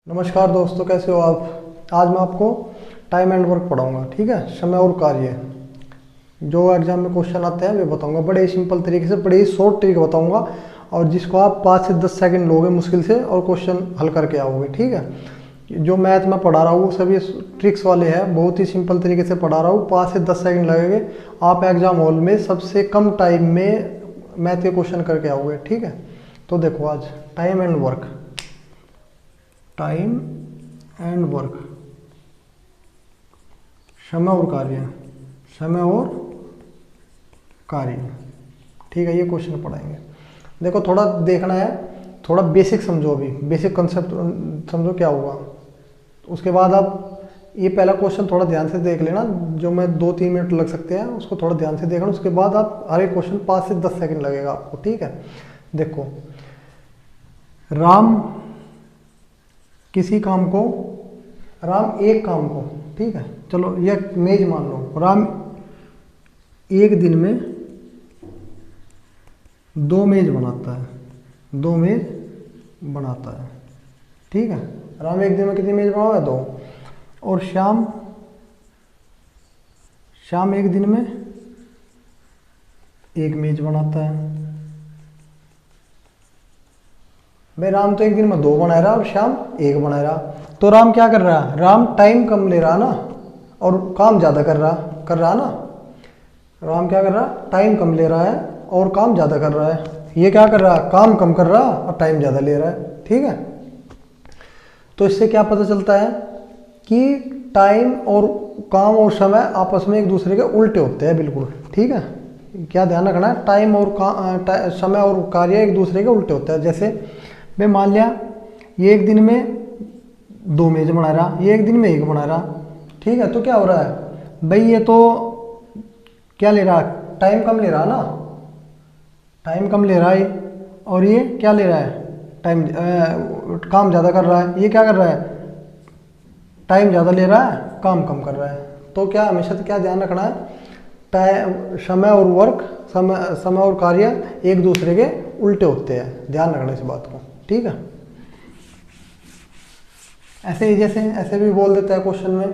नमस्कार दोस्तों, कैसे हो आप। आज मैं आपको टाइम एंड वर्क पढ़ाऊंगा। ठीक है, समय और कार्य जो एग्जाम में क्वेश्चन आते हैं वे बताऊंगा। बड़े ही सिंपल तरीके से, बड़े ही शॉर्ट ट्रिक बताऊंगा और जिसको आप 5 से 10 सेकंड लोगे मुश्किल से और क्वेश्चन हल करके आओगे। ठीक है, जो मैथ में पढ़ा रहा हूँ सभी ट्रिक्स वाले हैं, बहुत ही सिंपल तरीके से पढ़ा रहा हूँ। 5 से 10 सेकंड लगेंगे, आप एग्जाम हॉल में सबसे कम टाइम में मैथ के क्वेश्चन करके आओगे। ठीक है, तो देखो आज time and work, time and work, समय और कार्य, समय और कार्य। ठीक है, ये क्वेश्चन पढ़ाएंगे। देखो थोड़ा देखना है, थोड़ा बेसिक समझो, अभी बेसिक कंसेप्ट समझो क्या हुआ। उसके बाद आप ये पहला क्वेश्चन थोड़ा ध्यान से देख लेना, जो मैं 2-3 मिनट लग सकते हैं, उसको थोड़ा ध्यान से देखना। उसके बाद आप हर एक क्वेश्चन 5 से 10 सेकंड लगेगा आपको। ठीक है, देखो राम किसी काम को, राम एक काम को, ठीक है चलो यह मेज मान लो, राम एक दिन में 2 मेज बनाता है, 2 मेज बनाता है। ठीक है, राम एक दिन में कितनी मेज बनाता है? 2। और श्याम, श्याम एक दिन में 1 मेज बनाता है। भाई राम तो एक दिन में 2 बना रहा और श्याम 1 बना रहा, तो राम क्या कर रहा है? राम टाइम कम ले रहा ना और काम ज़्यादा कर रहा ना। राम क्या कर रहा? टाइम कम ले रहा है और काम ज़्यादा कर रहा है। ये क्या कर रहा? काम कम कर रहा और टाइम ज़्यादा ले रहा है। ठीक है, तो इससे क्या पता चलता है कि टाइम और काम और समय आपस में एक दूसरे के उल्टे होते हैं, बिल्कुल। ठीक है, क्या ध्यान रखना है, टाइम और समय और कार्य एक दूसरे के उल्टे होते हैं। जैसे मैं मान लिया ये एक दिन में 2 मेज बना रहा, ये एक दिन में 1 बना रहा। ठीक है, तो क्या हो रहा है भाई, ये तो क्या ले रहा? टाइम कम ले रहा ना, टाइम कम ले रहा है। और ये क्या ले रहा है? टाइम काम ज़्यादा कर रहा है। ये क्या कर रहा है? टाइम ज़्यादा ले रहा है, काम कम कर रहा है। तो क्या हमेशा क्या ध्यान रखना है, समय और वर्क, समय और कार्य एक दूसरे के उल्टे होते हैं। ध्यान रखना इस बात को। ठीक है, ऐसे ही जैसे ऐसे भी बोल देता है क्वेश्चन में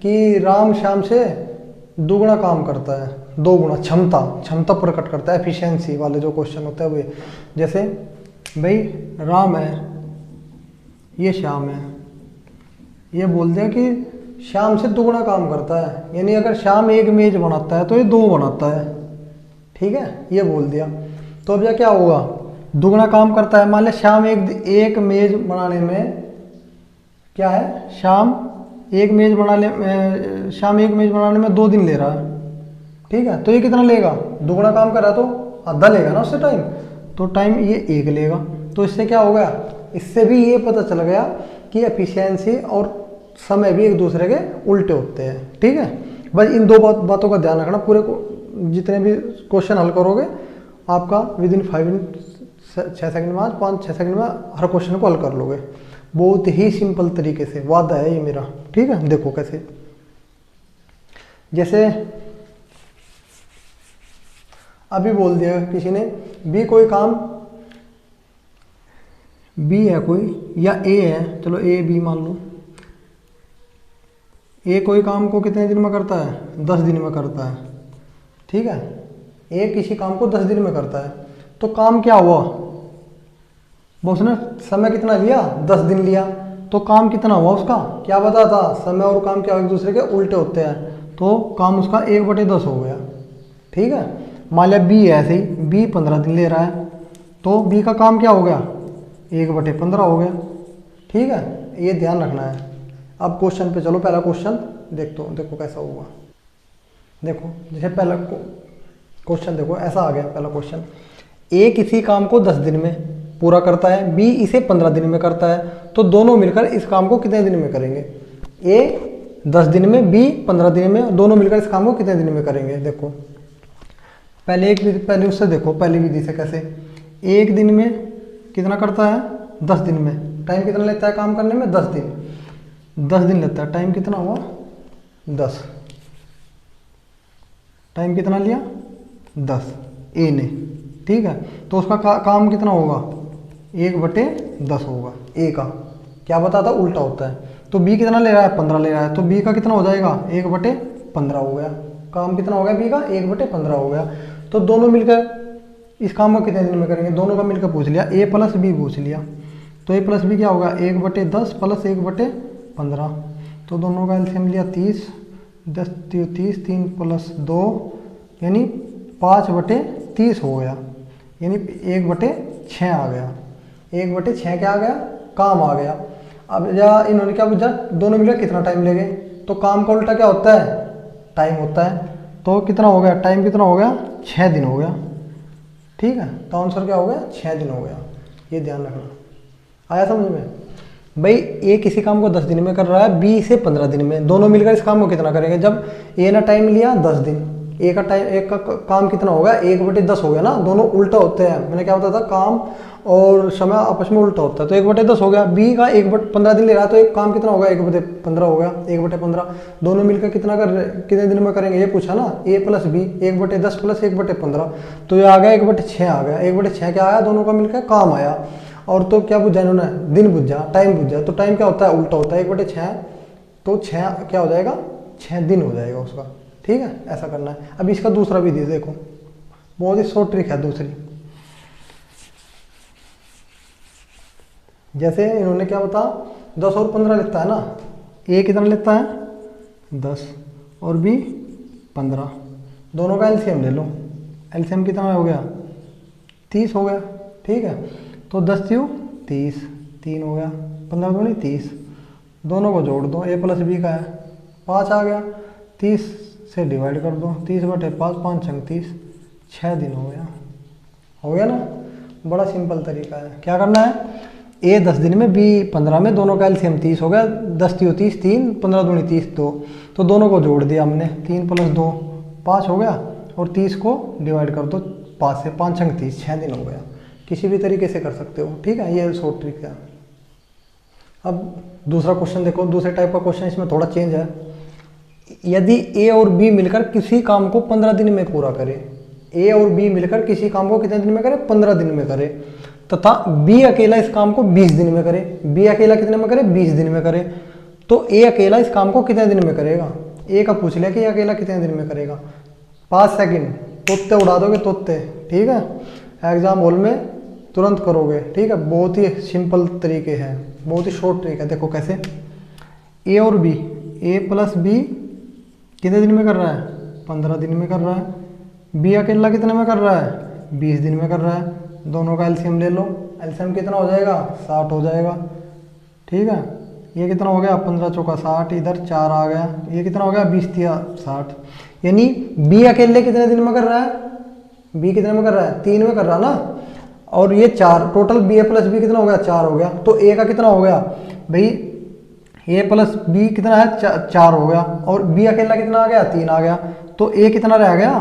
कि राम श्याम से दुगुना काम करता है, 2 गुना, क्षमता प्रकट करता है, एफिशिएंसी वाले जो क्वेश्चन होता है वे। जैसे भाई राम है, ये श्याम है, ये बोल दिया कि श्याम से दुगुना काम करता है, यानी अगर श्याम 1 मेज बनाता है तो ये 2 बनाता है। ठीक है, ये बोल दिया। तो अब यह क्या होगा? दुगना काम करता है। मान लिया श्याम एक मेज बनाने में क्या है, श्याम एक मेज बनाने में 2 दिन ले रहा है। ठीक है, तो ये कितना लेगा? दुगना काम कर रहा तो आधा लेगा ना उससे टाइम, तो टाइम ये 1 लेगा। तो इससे क्या हो गया? इससे भी ये पता चल गया कि एफिशिएंसी और समय भी एक दूसरे के उल्टे होते हैं। ठीक है, बस इन 2 बातों का ध्यान रखना। पूरे जितने भी क्वेश्चन हल करोगे आपका विदिन 6 सेकंड में, 5-6 सेकंड में हर क्वेश्चन को हल कर लोगे, बहुत ही सिंपल तरीके से। वादा है ये मेरा। ठीक है, देखो कैसे, जैसे अभी बोल दिया किसी ने बी कोई काम, बी है कोई या ए है, चलो ए बी मान लो। ए कोई काम को कितने दिन में करता है? 10 दिन में करता है। ठीक है, ए किसी काम को 10 दिन में करता है, तो काम क्या हुआ? उसने समय कितना लिया? 10 दिन लिया, तो काम कितना हुआ उसका? क्या बता था? समय और काम क्या एक दूसरे के उल्टे होते हैं, तो काम उसका 1/10 हो गया। ठीक है, मान लिया बी है, ऐसे ही बी 15 दिन ले रहा है, तो बी का काम क्या हो गया? 1/15 हो गया। ठीक है, ये ध्यान रखना है। अब क्वेश्चन पे चलो, पहला क्वेश्चन देखो कैसा हुआ। देखो जैसे पहला क्वेश्चन देखो ऐसा आ गया। पहला क्वेश्चन, ए किसी काम को 10 दिन में पूरा करता है, बी इसे 15 दिन में करता है, तो दोनों मिलकर इस काम को कितने दिन में करेंगे? ए 10 दिन में, बी 15 दिन में, दोनों मिलकर इस काम को कितने दिन में करेंगे? देखो पहले उससे देखो, पहली विधि से कैसे, एक दिन में कितना करता है? 10 दिन में। टाइम कितना लेता है काम करने में? 10 दिन। 10 दिन लेता है, टाइम कितना हुआ? 10। टाइम कितना लिया? 10 ए ने। ठीक है, तो उसका काम कितना होगा? 1/10 होगा ए का। क्या बताता, उल्टा होता है। तो बी कितना ले रहा है, 15 ले रहा है, तो बी का कितना हो जाएगा, 1/15 हो गया। काम कितना हो गया बी का, 1/15 हो गया। तो दोनों मिलकर इस काम को कितने दिन में करेंगे, दोनों का मिलकर पूछ लिया, ए प्लस बी पूछ लिया। तो ए प्लस बी क्या होगा, 1/10 प्लस 1/15। तो दोनों का एलसीएम लिया 30, 10 30, 3 + 2 यानी 5/30 हो गया, यानी 1/6 आ गया। 1/6 क्या आ गया, काम आ गया। अब या इन्होंने क्या पूछा, दोनों मिलकर कितना टाइम लेंगे, तो काम का उल्टा क्या होता है, टाइम होता है। तो कितना हो गया, टाइम कितना हो गया, 6 दिन हो गया। ठीक है, तो आंसर क्या हो गया, 6 दिन हो गया। ये ध्यान रखना, आया समझ में। भाई ए किसी काम को 10 दिन में कर रहा है, बी से 15 दिन में, दोनों मिलकर इस काम को कितना करेंगे। जब ए ने टाइम लिया 10 दिन, ए का टाइम, एक का काम कितना होगा, 1/10 हो गया ना, दोनों उल्टा होते हैं। मैंने क्या बताया था, काम और समय आपस में उल्टा होता है। तो 1/10 हो गया, बी का 1/15 दिन ले रहा है, तो एक काम कितना होगा, 1/15 हो गया। 1/15 दोनों मिलकर कितना कितने दिन में करेंगे, ये पूछा ना, ए प्लस बी 1/10 प्लस 1/15, तो ये आ गया 1/6 आ गया। 1/6 क्या आया, दोनों का मिलकर काम आया। और तो क्या पूछा इन्होंने, दिन पूछा, टाइम पूछा। तो टाइम क्या होता है, उल्टा होता है, 1/6, तो 6 क्या हो जाएगा, 6 दिन हो जाएगा उसका। ठीक है, ऐसा करना है। अब इसका दूसरा भी दे, देखो बहुत ही शॉर्ट ट्रिक है दूसरी। जैसे इन्होंने क्या बता, 10 और 15 लेता है ना, ए कितना लेता है, 10 और बी 15, दोनों का एलसीएम ले लो। एलसीएम कितना हो गया, 30 हो गया। ठीक है, तो 10 × 30, 3 हो गया, 15 दूनी 30, दोनों को जोड़ दो, ए प्लस बी का है 5 आ गया, 30 से डिवाइड कर दो, 30/5, 5 × 30, 6 दिन हो गया ना। बड़ा सिंपल तरीका है। क्या करना है, ए 10 दिन में, बी 15 में, दोनों का एलसीएम 30 हो गया। 10 × 30 3, 15 दूनी 30 2, तो दोनों को जोड़ दिया हमने, 3 + 2 5 हो गया, और 30 को डिवाइड कर दो 5 से, 5 × 30, 6 दिन हो गया। किसी भी तरीके से कर सकते हो। ठीक है, ये शॉर्ट ट्रिक है। अब दूसरा क्वेश्चन देखो, दूसरे टाइप का क्वेश्चन, इसमें थोड़ा चेंज है। यदि ए और बी मिलकर किसी काम को 15 दिन में पूरा करे, ए और बी मिलकर किसी काम को कितने दिन में करे, 15 दिन में करे, तथा बी अकेला इस काम को 20 दिन में करे। बी अकेला कितने में करे, 20 दिन में करे, तो ए अकेला इस काम को कितने दिन में करेगा। ए का पूछ लिया कि ए अकेला कितने दिन में करेगा। 5 सेकंड तोते उड़ा दोगे, तोते। ठीक है, एग्जाम हॉल में तुरंत करोगे। ठीक है, बहुत ही सिंपल तरीके हैं, बहुत ही शॉर्ट ट्रिक है। देखो कैसे, ए और बी, ए प्लस बी कितने दिन में कर रहा है, 15 दिन में कर रहा है। बी अकेला कितने में कर रहा है, 20 दिन में कर रहा है। दोनों का एलसीएम ले लो, एलसीएम कितना हो जाएगा, 60 हो जाएगा। ठीक है, ये कितना हो गया, 15 × 4 = 60, इधर 4 आ गया, ये कितना हो गया, 20 × 3 = 60। यानी बी अकेले कितने दिन में कर रहा है, बी कितने में कर रहा है, 3 में कर रहा है ना, और ये 4, टोटल बी ए प्लस बी कितना हो गया, 4 हो गया। तो ए का कितना हो गया भाई, ए प्लस बी कितना है, 4 हो गया, और बी अकेला कितना आ गया, 3 आ गया। तो ए कितना रह गया,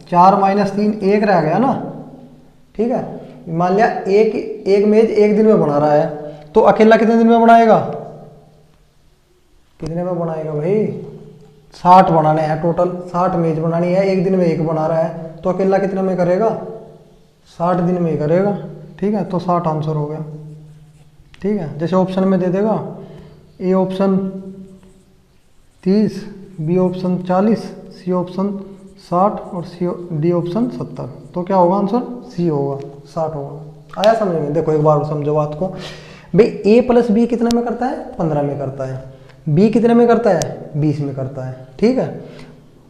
4 - 3 1 रह गया ना। ठीक है, मान लिया एक मेज 1 दिन में बना रहा है, तो अकेला कितने दिन में बनाएगा, कितने में बनाएगा भाई, 60 बनाने हैं टोटल, 60 मेज बनानी है, 1 दिन में 1 बना रहा है, तो अकेला कितने में करेगा, 60 दिन में ही करेगा। ठीक है, तो 60 आंसर हो गया। ठीक है, जैसे ऑप्शन में दे देगा, A option 30, B option 40, C option 60 और डी ऑप्शन 70, तो क्या होगा आंसर, सी होगा, 60 होगा। आया समझ में। देखो एक बार समझो बात को भाई, ए प्लस बी कितने में करता है, 15 में करता है, बी कितने में करता है, 20 में करता है। ठीक है,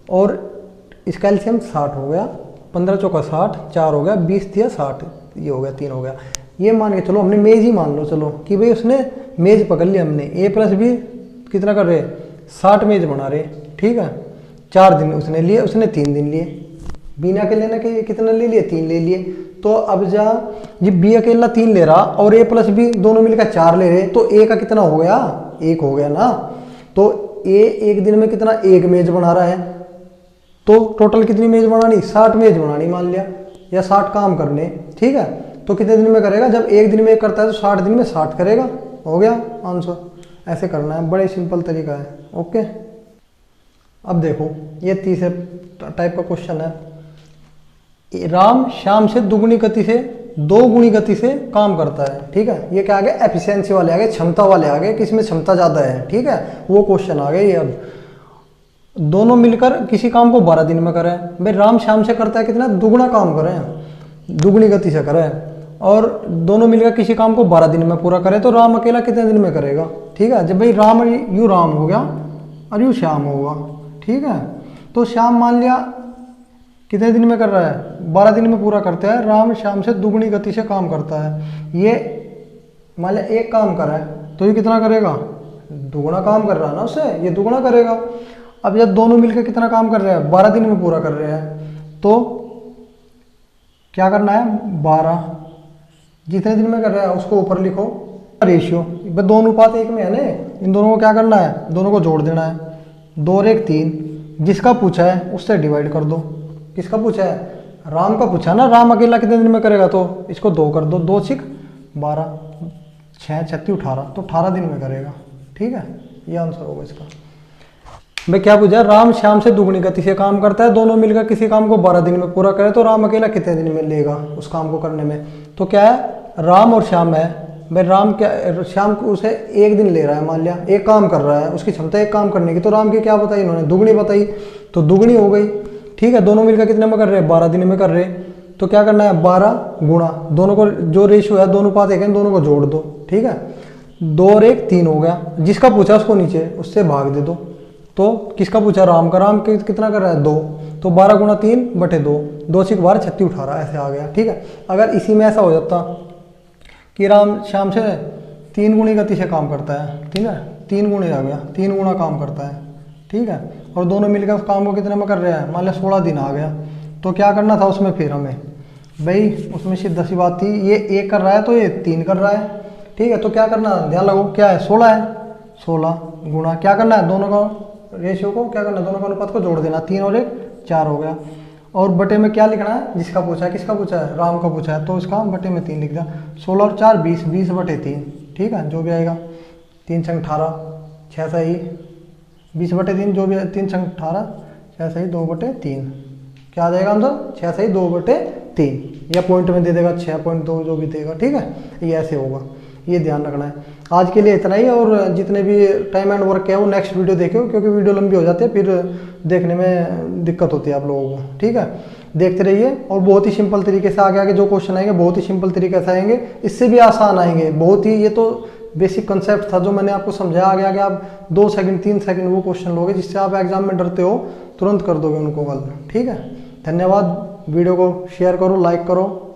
और इसका एलसीएम 60 हो गया, 15 × 4 = 60, 4 हो गया, 20 × 3 = 60, ये हो गया, 3 हो गया। ये मान के चलो, हमने मेज ही मान लो चलो कि भाई उसने मेज पकड़ लिया हमने, ए प्लस बी कितना कर रहे, 60 मेज बना रहे। ठीक है, 4 दिन उसने लिए, उसने 3 दिन लिए, बी ने अकेले ने कितना ले लिए, 3 ले लिए। तो अब जा ये बी अकेला 3 ले रहा और ए प्लस बी दोनों मिलकर 4 ले रहे, तो ए का कितना हो गया, 1 हो गया ना। तो ए 1 दिन में कितना, 1 मेज बना रहा है, तो टोटल कितनी मेज बनानी, 60 मेज बनानी मान लिया, या 60 काम करने। ठीक है, तो कितने दिन में करेगा, जब 1 दिन में करता है तो 60 दिन में 60 करेगा, हो गया आंसर। ऐसे करना है, बड़े सिंपल तरीका है। ओके, अब देखो ये तीसरे टाइप का क्वेश्चन है, राम श्याम से दुगनी गति से दो गुणी गति से काम करता है। ठीक है, ये क्या आ गया, एफिशिएंसी वाले आ गए, क्षमता वाले आ गए, किसमें क्षमता ज़्यादा है। ठीक है, वो क्वेश्चन आ गए ये। अब दोनों मिलकर किसी काम को 12 दिन में करें, भाई राम श्याम से करता है कितना, दुगुना काम करें, दुगुनी गति से करें, और दोनों मिलकर किसी काम को 12 दिन में पूरा करें, तो राम अकेला कितने दिन में करेगा। ठीक है, जब भाई राम यू राम हो गया और यू श्याम होगा। ठीक है, तो श्याम मान लिया कितने दिन में कर रहा है, 12 दिन में पूरा करता है। राम श्याम से दुगुनी गति से काम करता है। ये मान लिया एक काम कर रहा है तो ये कितना करेगा, दुगुना काम कर रहा है ना उससे, ये दुगुना करेगा। अब जब दोनों मिलकर कितना काम कर रहे हैं, 12 दिन में पूरा कर रहे हैं, तो क्या करना है, 12 जितने दिन में कर रहा है उसको ऊपर लिखो, रेशियो 2:1 में है ना, इन दोनों को क्या करना है, दोनों को जोड़ देना है, 2 और 1 3, जिसका पूछा है उससे डिवाइड कर दो। किसका पूछा है, राम का पूछा ना, राम अकेला कितने दिन में करेगा, तो इसको 2 कर दो, 2 6 12, 6 36 18, तो 18 दिन में करेगा। ठीक है, ये आंसर होगा इसका। भाई क्या पूछा, राम श्याम से दुगनी गति से काम करता है, दोनों मिलकर किसी काम को 12 दिन में पूरा करे, तो राम अकेला कितने दिन में लेगा उस काम को करने में। तो क्या है, राम और श्याम है, भाई राम क्या, श्याम को उसे 1 दिन ले रहा है, मान लिया एक काम कर रहा है, उसकी क्षमता एक काम करने की, तो राम की क्या बताई इन्होंने, दुगनी बताई, तो दुगनी हो गई। ठीक है, दोनों मिलकर कितने में कर रहे हैं, 12 दिन में कर रहे, तो क्या करना है, 12 गुणा, दोनों को जो रेशियो है, दोनों पात एक है, दोनों को जोड़ दो। ठीक है, 2 और 1 3 हो गया, जिसका पूछा उसको नीचे उससे भाग दे दो। तो किसका पूछा, राम का, राम कितना कर रहा है, 2, तो 12 गुणा 3/2, 2 6 12 36 18 ऐसे आ गया। ठीक है, अगर इसी में ऐसा हो जाता कि राम श्याम से 3 गुणी गति से काम करता है, ठीक है, 3 गुणे आ गया, 3 गुणा काम करता है। ठीक है, और दोनों मिलकर उस काम को कितने में कर रहे हैं, मान लिया 16 दिन आ गया, तो क्या करना था उसमें, फिर हमें भाई उसमें सीधी सी बात थी, ये 1 कर रहा है तो ये 3 कर रहा है। ठीक है, तो क्या करना, ध्यान लगो, क्या है, 16 है, 16 गुणा क्या करना है, दोनों का रेशियो को क्या करना है, दोनों का अनुपात को जोड़ देना, 3 और 1 4 हो गया, और बटे में क्या लिखना है, जिसका पूछा है, किसका पूछा है, राम का पूछा है, तो इसका बटे में 3 लिख दिया, 16 और 4 20, 20/3। ठीक है, जो भी आएगा, 3 छंग 18, 6 सही 20/3, जो भी 3 छंग 18, 6 सही 2/3, क्या आ जाएगा आंसर, 6 सही 2/3, या पॉइंट में दे देगा 6.2 जो भी देगा। ठीक है, ये ऐसे होगा, ये ध्यान रखना है। आज के लिए इतना ही, और जितने भी टाइम एंड वर्क है वो नेक्स्ट वीडियो देखो, क्योंकि वीडियो लंबी हो जाती है, फिर देखने में दिक्कत होती है आप लोगों को। ठीक है, देखते रहिए, और बहुत ही सिंपल तरीके से आगे आगे जो क्वेश्चन आएंगे बहुत ही सिंपल तरीके से आएंगे, इससे भी आसान आएंगे बहुत ही। ये तो बेसिक कंसेप्ट था जो मैंने आपको समझाया, आगे आगे आप 2 सेकंड 3 सेकंड वो क्वेश्चन लोगे जिससे आप एग्जाम में डरते हो, तुरंत कर दोगे उनको हल। ठीक है, धन्यवाद। वीडियो को शेयर करो, लाइक करो,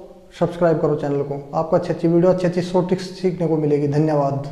सब्सक्राइब करो चैनल को, आपको अच्छी अच्छी वीडियो, अच्छी अच्छी शॉर्ट ट्रिक्स सीखने को मिलेगी। धन्यवाद।